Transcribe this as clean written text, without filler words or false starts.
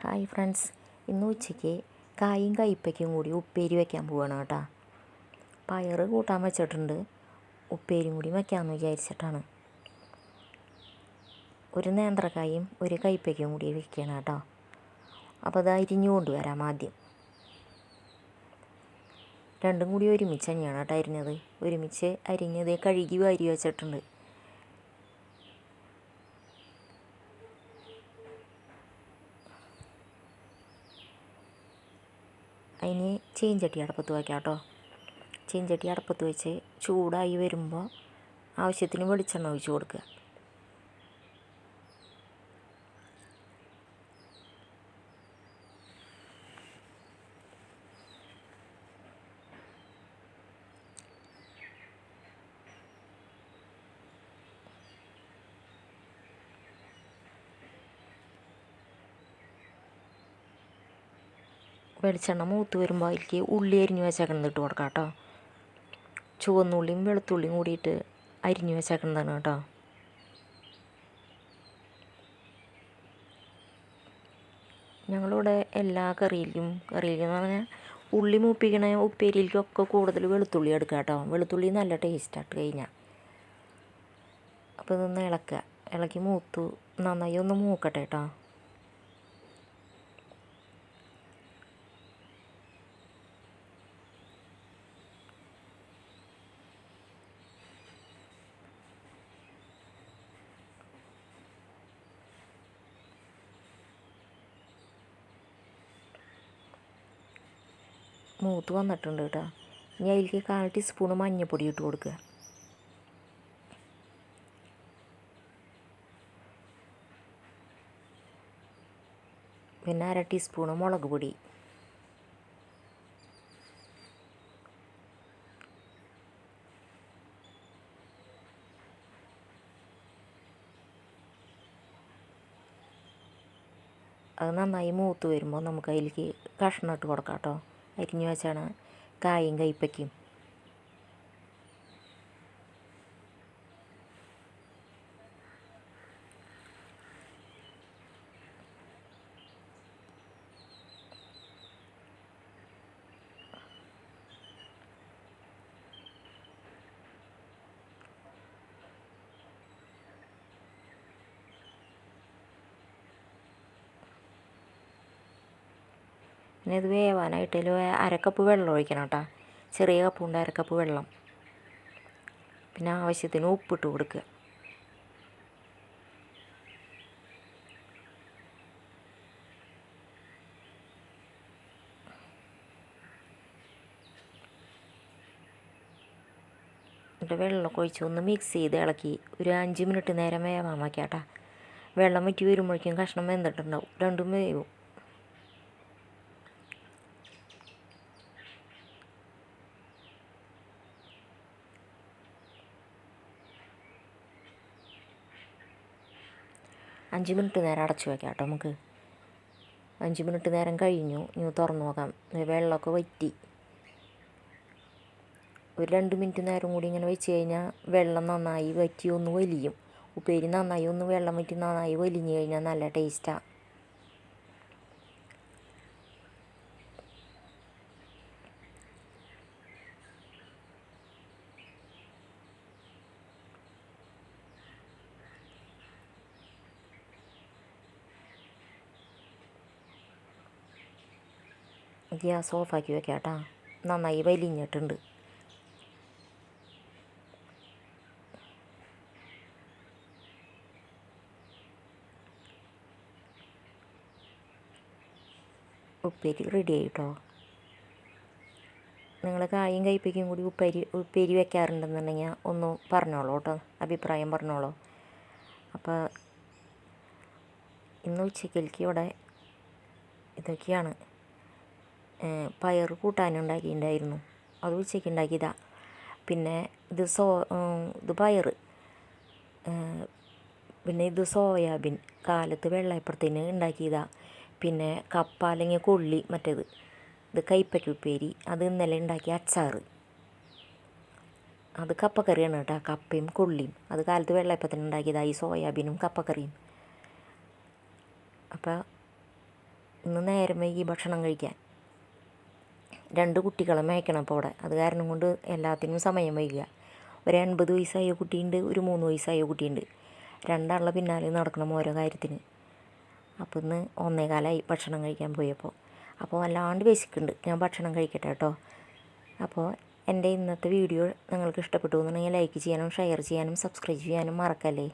Hi friends, ഇന്ന് ഉച്ചയ്ക്ക് കായും കയ്പ്പയ്ക്കും കൂടി ഉപ്പേരി വയ്ക്കാൻ പോവുകയാണ് കേട്ടോ. പയർ കൂട്ടാൻ വെച്ചിട്ടുണ്ട്, ഉപ്പേരിയും കൂടി വയ്ക്കാമെന്ന് വിചാരിച്ചിട്ടാണ്. ഒരു നേന്ത്രക്കായും ഒരു കയ്പ്പയ്ക്കും കൂടി വയ്ക്കണം കേട്ടോ. അപ്പോൾ അത് അരിഞ്ഞു കൊണ്ടുവരാം. ആദ്യം രണ്ടും കൂടി ഒരുമിച്ച് തന്നെയാണ് കേട്ടോ അരിഞ്ഞത്. ഒരുമിച്ച് അരിഞ്ഞത് കഴുകി വാരി വെച്ചിട്ടുണ്ട്. അതിന് ചീഞ്ചട്ടി അടപ്പത്ത് വയ്ക്കാം കേട്ടോ. ചീഞ്ചട്ടി അടപ്പത്ത് വെച്ച് ചൂടായി വരുമ്പോൾ ആവശ്യത്തിന് വെളിച്ചെണ്ണ ഒഴിച്ച് കൊടുക്കുക. വെളിച്ചെണ്ണ മൂത്ത് വരുമ്പോൾ അതിലേക്ക് ഉള്ളി അരിഞ്ഞ് വെച്ചേക്കുന്നത് ഇട്ട് കൊടുക്കാം കേട്ടോ. ചുവന്നുള്ളിയും വെളുത്തുള്ളിയും കൂടിയിട്ട് അരിഞ്ഞ് വെച്ചേക്കുന്നതാണ് കേട്ടോ. ഞങ്ങളിവിടെ എല്ലാ കറിയിലും എന്ന് പറഞ്ഞാൽ ഉള്ളി മൂപ്പിക്കണ ഉപ്പേരിയിലേക്കൊക്കെ കൂടുതൽ വെളുത്തുള്ളി എടുക്കുക കേട്ടോ. വെളുത്തുള്ളി നല്ല ടേസ്റ്റായിട്ട് കഴിഞ്ഞാൽ. അപ്പോൾ ഇതൊന്ന് ഇളക്കി മൂത്തു നന്നായി ഒന്ന് മൂക്കട്ടെ കേട്ടോ. മൂത്ത് വന്നിട്ടുണ്ട് കേട്ടോ. ഇനി അതിലേക്ക് 1/4 ടീസ്പൂണ് മഞ്ഞൾപ്പൊടി ഇട്ട് കൊടുക്കുക. പിന്നെ 1/2 ടീസ്പൂണ് മുളക് പൊടി. അത് നന്നായി മൂത്ത് വരുമ്പോൾ നമുക്ക് അതിലേക്ക് കഷ്ണം ഇട്ട് കൊടുക്കാം കേട്ടോ. അരിഞ്ഞു വെച്ചാണ് കായും കയ്പ്പയ്ക്കും. പിന്നെ ഇത് വേവാനായിട്ട് 1/2 കപ്പ് വെള്ളം ഒഴിക്കണം കേട്ടോ. ചെറിയ കപ്പ് കൊണ്ട് 1/2 കപ്പ് വെള്ളം. പിന്നെ ആവശ്യത്തിന് ഉപ്പിട്ട് കൊടുക്കുക. എന്നിട്ട് വെള്ളമൊക്കെ ഒഴിച്ച് ഒന്ന് മിക്സ് ചെയ്ത് ഇളക്കി ഒരു 5 മിനിറ്റ് നേരം വേവാൻ വയ്ക്കാം കേട്ടോ. വെള്ളം വറ്റി വരുമ്പോഴേക്കും കഷ്ണം വെന്തിട്ടുണ്ടാവും. രണ്ടും വേവും. അഞ്ച് മിനിറ്റ് നേരം അടച്ചു വയ്ക്കാം കേട്ടോ. നമുക്ക് 5 മിനിറ്റ് നേരം കഴിഞ്ഞു. ഇനി തുറന്ന് നോക്കാം. വെള്ളമൊക്കെ വറ്റി. ഒരു 2 മിനിറ്റ് നേരം കൂടി ഇങ്ങനെ വെച്ച് കഴിഞ്ഞാൽ വെള്ളം നന്നായി വറ്റി ഒന്ന് വലിയും. ഉപ്പേരി നന്നായി ഒന്ന് വെള്ളം വറ്റി നന്നായി വലിഞ്ഞു കഴിഞ്ഞാൽ നല്ല ടേസ്റ്റാണ്. ഗ്യാസ് ഓഫാക്കി വെക്കാം കേട്ടോ. നന്നായി വലിഞ്ഞിട്ടുണ്ട്. ഉപ്പേരി റെഡി ആയിട്ടോ. നിങ്ങൾ കായും കയ്പ്പയ്ക്കും കൂടി ഉപ്പേരി വെക്കാറുണ്ടെന്നുണ്ടെങ്കിൽ ഒന്ന് പറഞ്ഞോളൂ കേട്ടോ. അഭിപ്രായം പറഞ്ഞോളൂ. അപ്പോൾ ഇന്ന് ഉച്ചയ്ക്ക് ഇവിടെ ഇതൊക്കെയാണ്. പയർ കൂട്ടാനുണ്ടാക്കിയിട്ടുണ്ടായിരുന്നു, അത് ഉച്ചയ്ക്ക് ഉണ്ടാക്കിയതാണ്. പിന്നെ ഇത് പയർ, പിന്നെ ഇത് സോയാബീൻ കാലത്ത് വെള്ളയപ്പുറത്തിന് ഉണ്ടാക്കിയതാണ്. പിന്നെ കപ്പ അല്ലെങ്കിൽ കൊള്ളി മറ്റേത്, ഇത് കയ്പ്പയ്ക്ക ഉപ്പേരി, അത് ഇന്നലെ ഉണ്ടാക്കിയ അച്ചാർ, അത് കപ്പക്കറിയാണ് കേട്ടോ. കപ്പയും കൊള്ളിയും അത് കാലത്ത് വെള്ളയപ്പത്തിന് ഉണ്ടാക്കിയതാണ്. ഈ സോയാബീനും കപ്പക്കറിയും. അപ്പോൾ ഇന്ന് നേരം വൈകി ഭക്ഷണം കഴിക്കാൻ. 2 കുട്ടികളെ മേയ്ക്കണം അപ്പോൾ അവിടെ. അത് കാരണം കൊണ്ട് എല്ലാത്തിനും സമയം വൈകുക. ഒരു 80 വയസ്സായ കുട്ടിയുണ്ട്, ഒരു 3 വയസ്സായ കുട്ടിയുണ്ട്. രണ്ടാളുടെ പിന്നാലെ നടക്കണം ഓരോ കാര്യത്തിന്. അപ്പോൾ ഇന്ന് 1:15 ഭക്ഷണം കഴിക്കാൻ പോയപ്പോൾ. അപ്പോൾ വല്ലാണ്ട് വിശക്കുന്നുണ്ട്. ഞാൻ ഭക്ഷണം കഴിക്കട്ടെ കേട്ടോ. അപ്പോൾ എൻ്റെ ഇന്നത്തെ വീഡിയോ നിങ്ങൾക്ക് ഇഷ്ടപ്പെട്ടു എന്നുണ്ടെങ്കിൽ ലൈക്ക് ചെയ്യാനും ഷെയർ ചെയ്യാനും സബ്സ്ക്രൈബ് ചെയ്യാനും മറക്കല്ലേ.